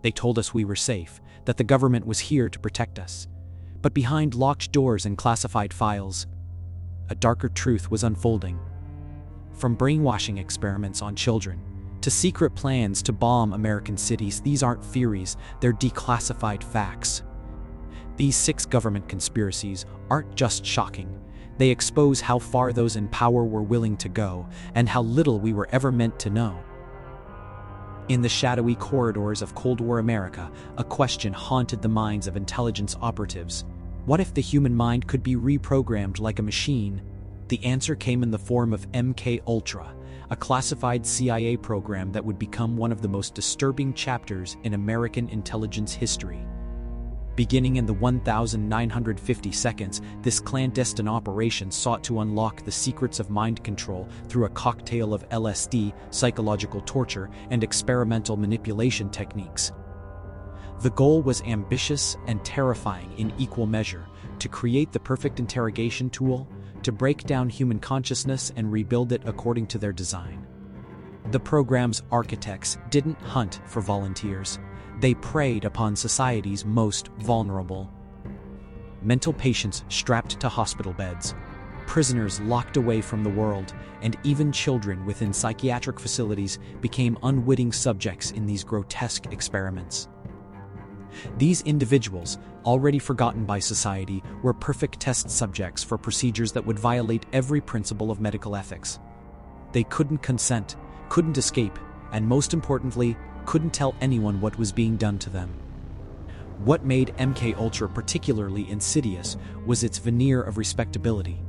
They told us we were safe, that the government was here to protect us. But behind locked doors and classified files, a darker truth was unfolding. From brainwashing experiments on children, to secret plans to bomb American cities, these aren't theories, they're declassified facts. These 6 government conspiracies aren't just shocking. They expose how far those in power were willing to go, and how little we were ever meant to know. In the shadowy corridors of Cold War America, a question haunted the minds of intelligence operatives. What if the human mind could be reprogrammed like a machine? The answer came in the form of MK-Ultra, a classified CIA program that would become one of the most disturbing chapters in American intelligence history. Beginning in the 1950 seconds, this clandestine operation sought to unlock the secrets of mind control through a cocktail of LSD, psychological torture, and experimental manipulation techniques. The goal was ambitious and terrifying in equal measure: to create the perfect interrogation tool, to break down human consciousness and rebuild it according to their design. The program's architects didn't hunt for volunteers. They preyed upon society's most vulnerable. Mental patients strapped to hospital beds, prisoners locked away from the world, and even children within psychiatric facilities became unwitting subjects in these grotesque experiments. These individuals, already forgotten by society, were perfect test subjects for procedures that would violate every principle of medical ethics. They couldn't consent, couldn't escape, and most importantly, couldn't tell anyone what was being done to them. What made MK-Ultra particularly insidious was its veneer of respectability.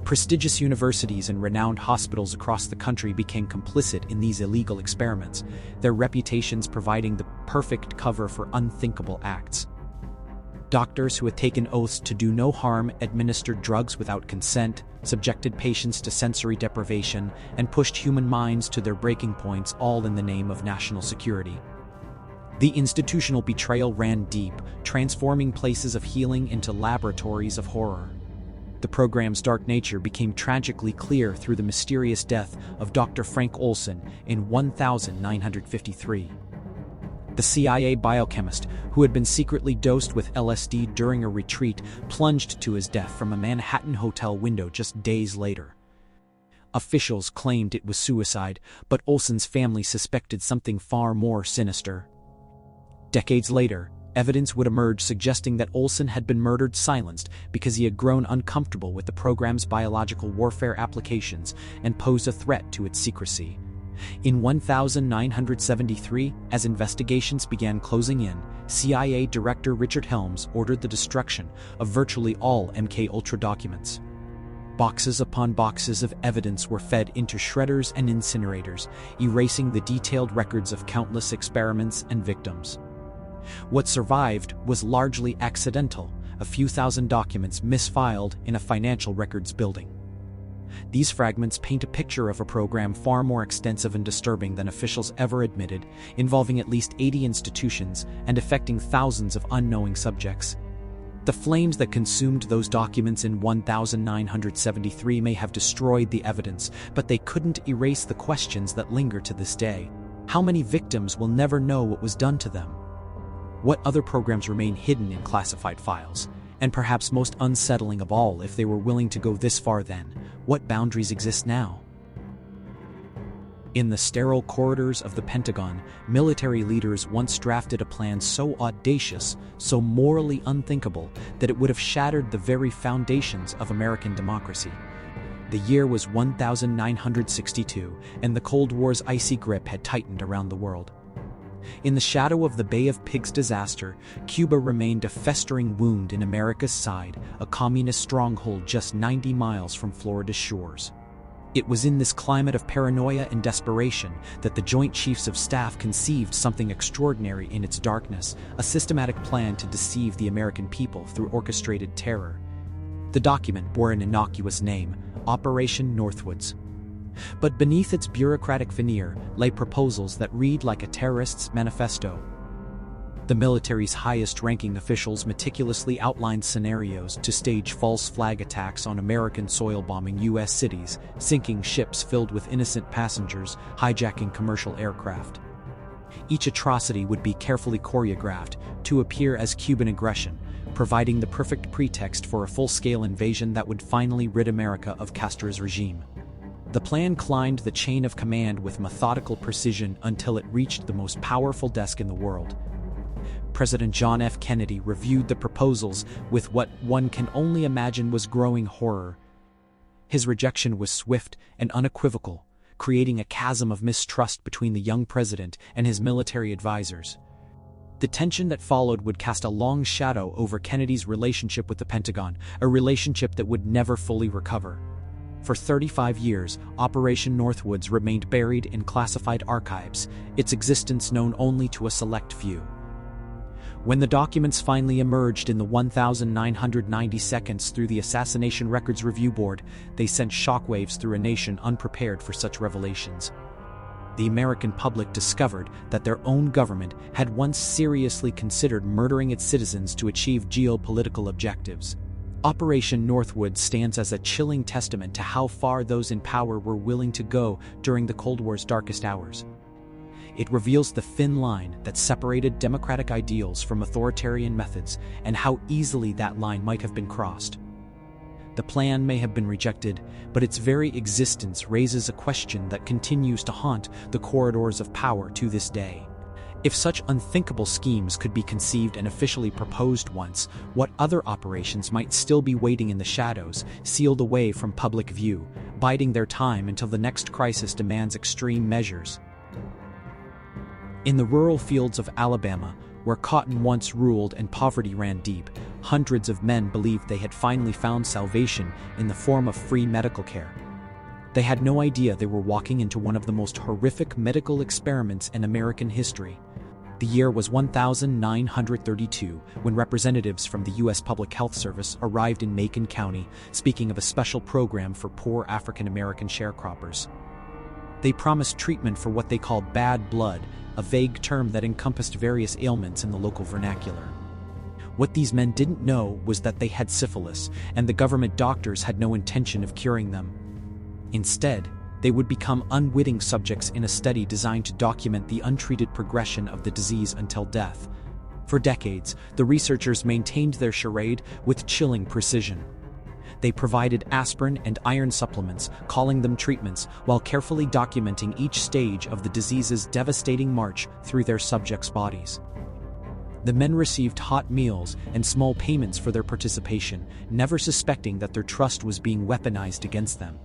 Prestigious universities and renowned hospitals across the country became complicit in these illegal experiments, their reputations providing the perfect cover for unthinkable acts. Doctors who had taken oaths to do no harm administered drugs without consent, subjected patients to sensory deprivation, and pushed human minds to their breaking points, all in the name of national security. The institutional betrayal ran deep, transforming places of healing into laboratories of horror. The program's dark nature became tragically clear through the mysterious death of Dr. Frank Olson in 1953. The CIA biochemist, who had been secretly dosed with LSD during a retreat, plunged to his death from a Manhattan hotel window just days later. Officials claimed it was suicide, but Olson's family suspected something far more sinister. Decades later, evidence would emerge suggesting that Olson had been murdered silenced because he had grown uncomfortable with the program's biological warfare applications and posed a threat to its secrecy. In 1973, as investigations began closing in, CIA Director Richard Helms ordered the destruction of virtually all MK-Ultra documents. Boxes upon boxes of evidence were fed into shredders and incinerators, erasing the detailed records of countless experiments and victims. What survived was largely accidental, a few thousand documents misfiled in a financial records building. These fragments paint a picture of a program far more extensive and disturbing than officials ever admitted, involving at least 80 institutions and affecting thousands of unknowing subjects. The flames that consumed those documents in 1973 may have destroyed the evidence, but they couldn't erase the questions that linger to this day. How many victims will never know what was done to them? What other programs remain hidden in classified files? And perhaps most unsettling of all, if they were willing to go this far then, what boundaries exist now? In the sterile corridors of the Pentagon, military leaders once drafted a plan so audacious, so morally unthinkable, that it would have shattered the very foundations of American democracy. The year was 1962, and the Cold War's icy grip had tightened around the world. In the shadow of the Bay of Pigs disaster, Cuba remained a festering wound in America's side, a communist stronghold just 90 miles from Florida's shores. It was in this climate of paranoia and desperation that the Joint Chiefs of Staff conceived something extraordinary in its darkness, a systematic plan to deceive the American people through orchestrated terror. The document bore an innocuous name, Operation Northwoods. But beneath its bureaucratic veneer lay proposals that read like a terrorist's manifesto. The military's highest-ranking officials meticulously outlined scenarios to stage false flag attacks on American soil, bombing U.S. cities, sinking ships filled with innocent passengers, hijacking commercial aircraft. Each atrocity would be carefully choreographed to appear as Cuban aggression, providing the perfect pretext for a full-scale invasion that would finally rid America of Castro's regime. The plan climbed the chain of command with methodical precision until it reached the most powerful desk in the world. President John F. Kennedy reviewed the proposals with what one can only imagine was growing horror. His rejection was swift and unequivocal, creating a chasm of mistrust between the young president and his military advisors. The tension that followed would cast a long shadow over Kennedy's relationship with the Pentagon, a relationship that would never fully recover. For 35 years, Operation Northwoods remained buried in classified archives, its existence known only to a select few. When the documents finally emerged in the 1,990 seconds through the Assassination Records Review Board, they sent shockwaves through a nation unprepared for such revelations. The American public discovered that their own government had once seriously considered murdering its citizens to achieve geopolitical objectives. Operation Northwoods stands as a chilling testament to how far those in power were willing to go during the Cold War's darkest hours. It reveals the thin line that separated democratic ideals from authoritarian methods and how easily that line might have been crossed. The plan may have been rejected, but its very existence raises a question that continues to haunt the corridors of power to this day. If such unthinkable schemes could be conceived and officially proposed once, what other operations might still be waiting in the shadows, sealed away from public view, biding their time until the next crisis demands extreme measures? In the rural fields of Alabama, where cotton once ruled and poverty ran deep, hundreds of men believed they had finally found salvation in the form of free medical care. They had no idea they were walking into one of the most horrific medical experiments in American history. The year was 1932 when representatives from the U.S. Public Health Service arrived in Macon County, speaking of a special program for poor African American sharecroppers. They promised treatment for what they called bad blood, a vague term that encompassed various ailments in the local vernacular. What these men didn't know was that they had syphilis, and the government doctors had no intention of curing them. Instead, they would become unwitting subjects in a study designed to document the untreated progression of the disease until death. For decades, the researchers maintained their charade with chilling precision. They provided aspirin and iron supplements, calling them treatments, while carefully documenting each stage of the disease's devastating march through their subjects' bodies. The men received hot meals and small payments for their participation, never suspecting that their trust was being weaponized against them.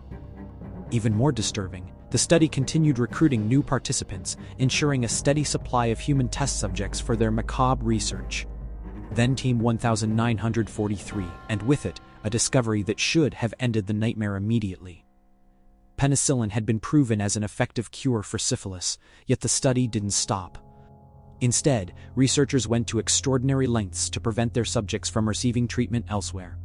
Even more disturbing, the study continued recruiting new participants, ensuring a steady supply of human test subjects for their macabre research. Then Team 1943, and with it, a discovery that should have ended the nightmare immediately. Penicillin had been proven as an effective cure for syphilis, yet the study didn't stop. Instead, researchers went to extraordinary lengths to prevent their subjects from receiving treatment elsewhere.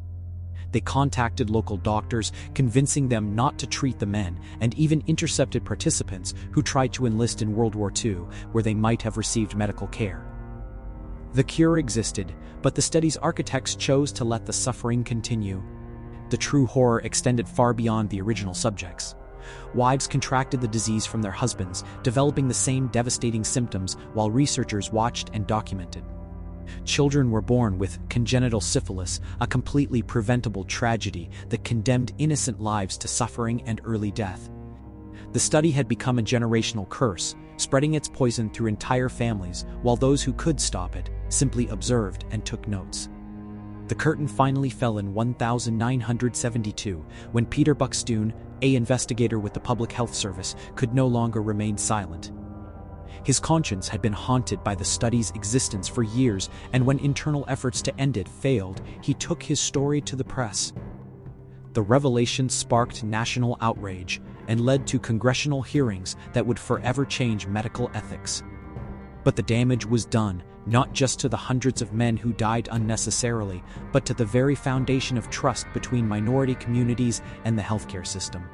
They contacted local doctors, convincing them not to treat the men, and even intercepted participants who tried to enlist in World War II, where they might have received medical care. The cure existed, but the study's architects chose to let the suffering continue. The true horror extended far beyond the original subjects. Wives contracted the disease from their husbands, developing the same devastating symptoms while researchers watched and documented. Children were born with congenital syphilis, a completely preventable tragedy that condemned innocent lives to suffering and early death. The study had become a generational curse, spreading its poison through entire families, while those who could stop it simply observed and took notes. The curtain finally fell in 1972, when Peter Buxton, an investigator with the Public Health Service, could no longer remain silent. His conscience had been haunted by the study's existence for years, and when internal efforts to end it failed, he took his story to the press. The revelation sparked national outrage and led to congressional hearings that would forever change medical ethics. But the damage was done, not just to the hundreds of men who died unnecessarily, but to the very foundation of trust between minority communities and the healthcare system.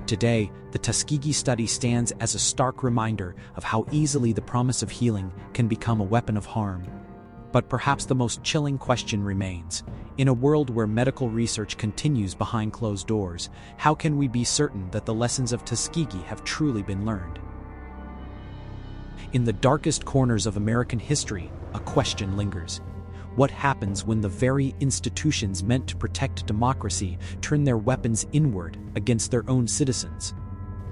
Today, the Tuskegee study stands as a stark reminder of how easily the promise of healing can become a weapon of harm. But perhaps the most chilling question remains. In a world where medical research continues behind closed doors, how can we be certain that the lessons of Tuskegee have truly been learned? In the darkest corners of American history, a question lingers. What happens when the very institutions meant to protect democracy turn their weapons inward against their own citizens?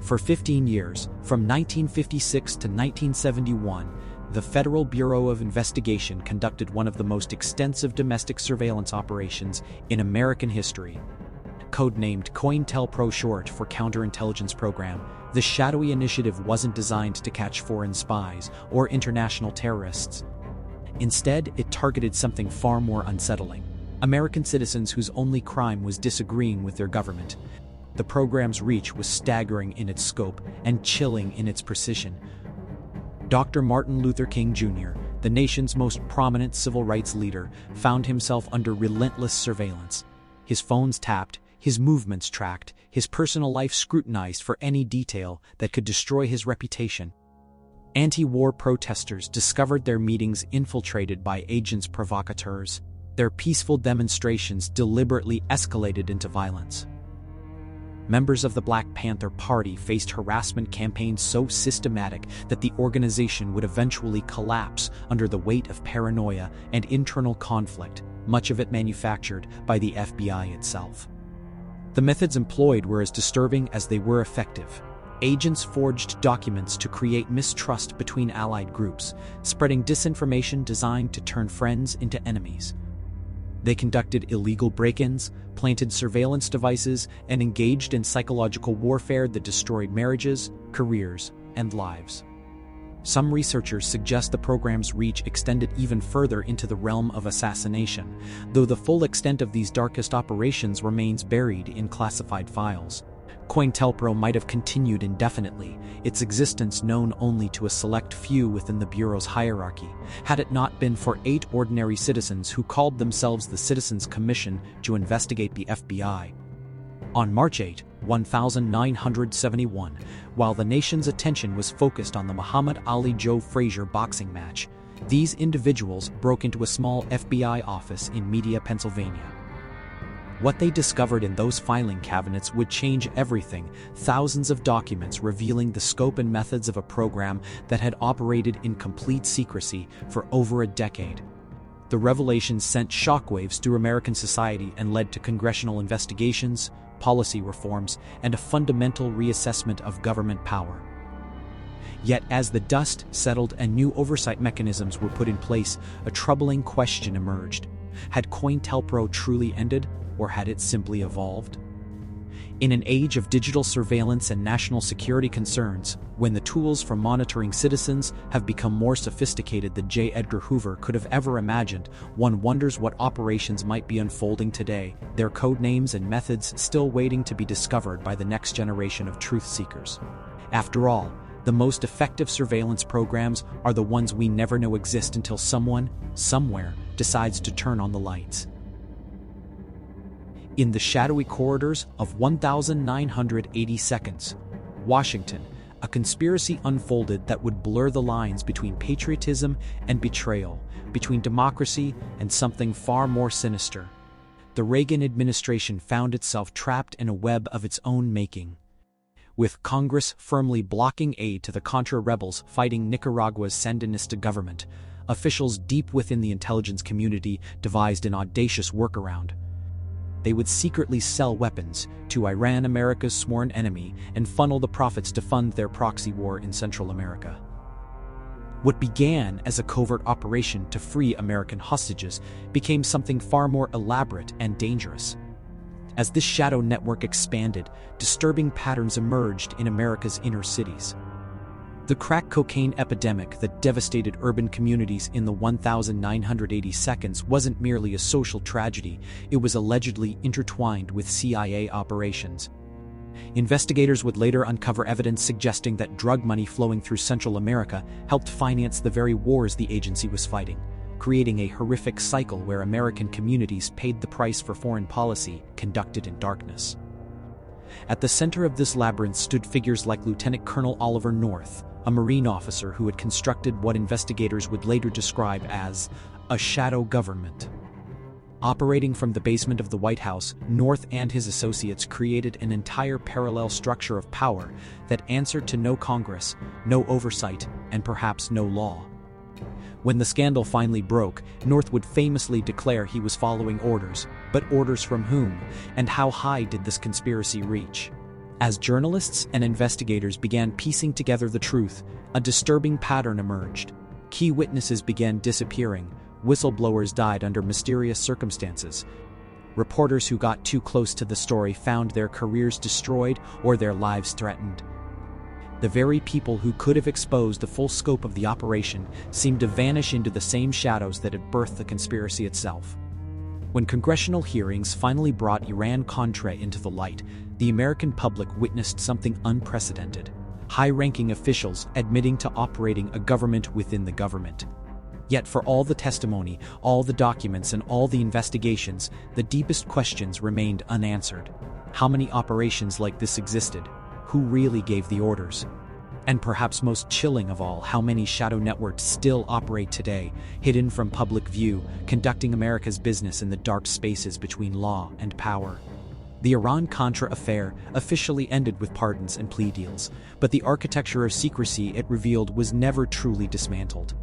For 15 years, from 1956 to 1971, the Federal Bureau of Investigation conducted one of the most extensive domestic surveillance operations in American history. Codenamed COINTELPRO, short for Counterintelligence Program, the shadowy initiative wasn't designed to catch foreign spies or international terrorists. Instead, it targeted something far more unsettling: American citizens whose only crime was disagreeing with their government. The program's reach was staggering in its scope and chilling in its precision. Dr. Martin Luther King Jr., the nation's most prominent civil rights leader, found himself under relentless surveillance. His phones tapped, his movements tracked, his personal life scrutinized for any detail that could destroy his reputation. Anti-war protesters discovered their meetings infiltrated by agents provocateurs. Their peaceful demonstrations deliberately escalated into violence. Members of the Black Panther Party faced harassment campaigns so systematic that the organization would eventually collapse under the weight of paranoia and internal conflict, much of it manufactured by the FBI itself. The methods employed were as disturbing as they were effective. Agents forged documents to create mistrust between allied groups, spreading disinformation designed to turn friends into enemies. They conducted illegal break-ins, planted surveillance devices, and engaged in psychological warfare that destroyed marriages, careers, and lives. Some researchers suggest the program's reach extended even further into the realm of assassination, though the full extent of these darkest operations remains buried in classified files. COINTELPRO might have continued indefinitely, its existence known only to a select few within the Bureau's hierarchy, had it not been for 8 ordinary citizens who called themselves the Citizens Commission to investigate the FBI. On March 8, 1971, while the nation's attention was focused on the Muhammad Ali-Joe Frazier boxing match, these individuals broke into a small FBI office in Media, Pennsylvania. What they discovered in those filing cabinets would change everything: thousands of documents revealing the scope and methods of a program that had operated in complete secrecy for over a decade. The revelations sent shockwaves through American society and led to congressional investigations, policy reforms, and a fundamental reassessment of government power. Yet as the dust settled and new oversight mechanisms were put in place, a troubling question emerged. Had COINTELPRO truly ended, or had it simply evolved? In an age of digital surveillance and national security concerns, when the tools for monitoring citizens have become more sophisticated than J. Edgar Hoover could have ever imagined, one wonders what operations might be unfolding today, their code names and methods still waiting to be discovered by the next generation of truth seekers. After all, the most effective surveillance programs are the ones we never know exist until someone, somewhere, decides to turn on the lights. In the shadowy corridors of 1982nd, Washington, a conspiracy unfolded that would blur the lines between patriotism and betrayal, between democracy and something far more sinister. The Reagan administration found itself trapped in a web of its own making. With Congress firmly blocking aid to the Contra rebels fighting Nicaragua's Sandinista government, officials deep within the intelligence community devised an audacious workaround. They would secretly sell weapons to Iran, America's sworn enemy, and funnel the profits to fund their proxy war in Central America. What began as a covert operation to free American hostages became something far more elaborate and dangerous. As this shadow network expanded, disturbing patterns emerged in America's inner cities. The crack cocaine epidemic that devastated urban communities in the 1982nd wasn't merely a social tragedy, it was allegedly intertwined with CIA operations. Investigators would later uncover evidence suggesting that drug money flowing through Central America helped finance the very wars the agency was fighting, creating a horrific cycle where American communities paid the price for foreign policy conducted in darkness. At the center of this labyrinth stood figures like Lieutenant Colonel Oliver North, a Marine officer who had constructed what investigators would later describe as a shadow government. Operating from the basement of the White House, North and his associates created an entire parallel structure of power that answered to no Congress, no oversight, and perhaps no law. When the scandal finally broke, North would famously declare he was following orders, but orders from whom, and how high did this conspiracy reach? As journalists and investigators began piecing together the truth, a disturbing pattern emerged. Key witnesses began disappearing. Whistleblowers died under mysterious circumstances. Reporters who got too close to the story found their careers destroyed or their lives threatened. The very people who could have exposed the full scope of the operation seemed to vanish into the same shadows that had birthed the conspiracy itself. When congressional hearings finally brought Iran-Contra into the light, the American public witnessed something unprecedented. High-ranking officials admitting to operating a government within the government. Yet for all the testimony, all the documents, and all the investigations, the deepest questions remained unanswered. How many operations like this existed? Who really gave the orders? And perhaps most chilling of all, how many shadow networks still operate today, hidden from public view, conducting America's business in the dark spaces between law and power? The Iran-Contra affair officially ended with pardons and plea deals, but the architecture of secrecy it revealed was never truly dismantled.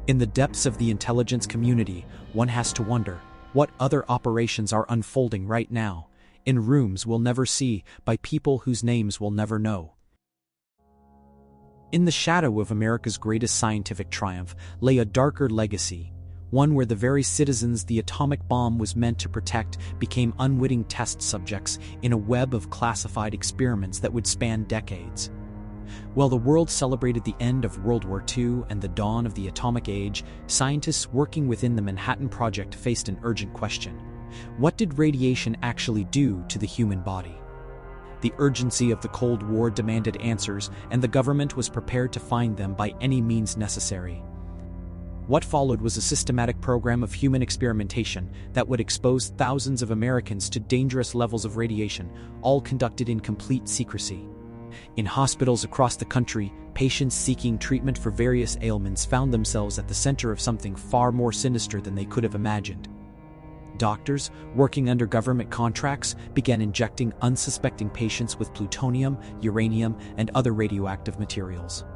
In the depths of the intelligence community, one has to wonder, what other operations are unfolding right now, in rooms we'll never see, by people whose names we'll never know? In the shadow of America's greatest scientific triumph lay a darker legacy, one where the very citizens the atomic bomb was meant to protect became unwitting test subjects in a web of classified experiments that would span decades. While the world celebrated the end of World War II and the dawn of the atomic age, scientists working within the Manhattan Project faced an urgent question. What did radiation actually do to the human body? The urgency of the Cold War demanded answers, and the government was prepared to find them by any means necessary. What followed was a systematic program of human experimentation that would expose thousands of Americans to dangerous levels of radiation, all conducted in complete secrecy. In hospitals across the country, patients seeking treatment for various ailments found themselves at the center of something far more sinister than they could have imagined. Doctors, working under government contracts, began injecting unsuspecting patients with plutonium, uranium, and other radioactive materials.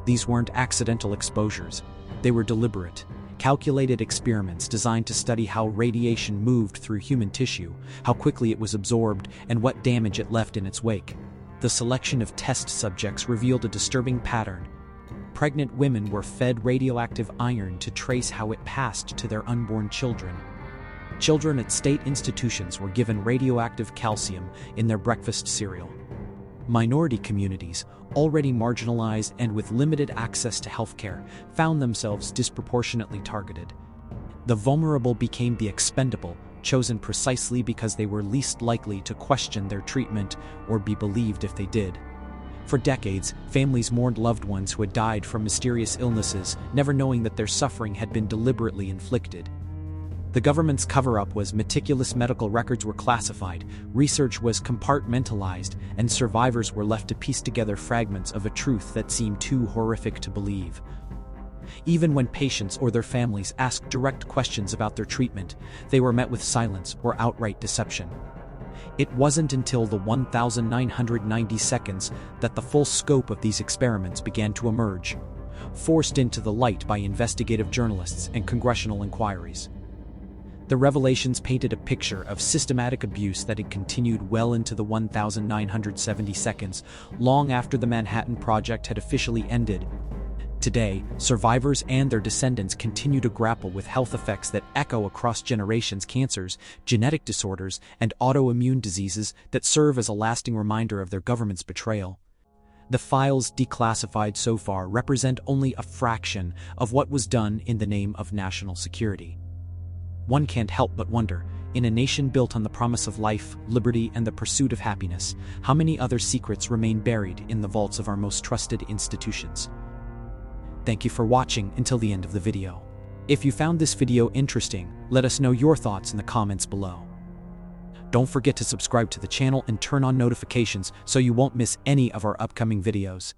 These weren't accidental exposures. They were deliberate, calculated experiments designed to study how radiation moved through human tissue, how quickly it was absorbed, and what damage it left in its wake. The selection of test subjects revealed a disturbing pattern. Pregnant women were fed radioactive iron to trace how it passed to their unborn children. Children at state institutions were given radioactive calcium in their breakfast cereal. Minority communities, already marginalized and with limited access to healthcare, found themselves disproportionately targeted. The vulnerable became the expendable, chosen precisely because they were least likely to question their treatment or be believed if they did. For decades, families mourned loved ones who had died from mysterious illnesses, never knowing that their suffering had been deliberately inflicted. The government's cover-up was meticulous. Medical records were classified, research was compartmentalized, and survivors were left to piece together fragments of a truth that seemed too horrific to believe. Even when patients or their families asked direct questions about their treatment, they were met with silence or outright deception. It wasn't until the 1990 seconds that the full scope of these experiments began to emerge, forced into the light by investigative journalists and congressional inquiries. The revelations painted a picture of systematic abuse that had continued well into the 1970 seconds, long after the Manhattan Project had officially ended. Today, survivors and their descendants continue to grapple with health effects that echo across generations: cancers, genetic disorders, and autoimmune diseases that serve as a lasting reminder of their government's betrayal. The files declassified so far represent only a fraction of what was done in the name of national security. One can't help but wonder, in a nation built on the promise of life, liberty, and the pursuit of happiness, how many other secrets remain buried in the vaults of our most trusted institutions? Thank you for watching until the end of the video. If you found this video interesting, let us know your thoughts in the comments below. Don't forget to subscribe to the channel and turn on notifications so you won't miss any of our upcoming videos.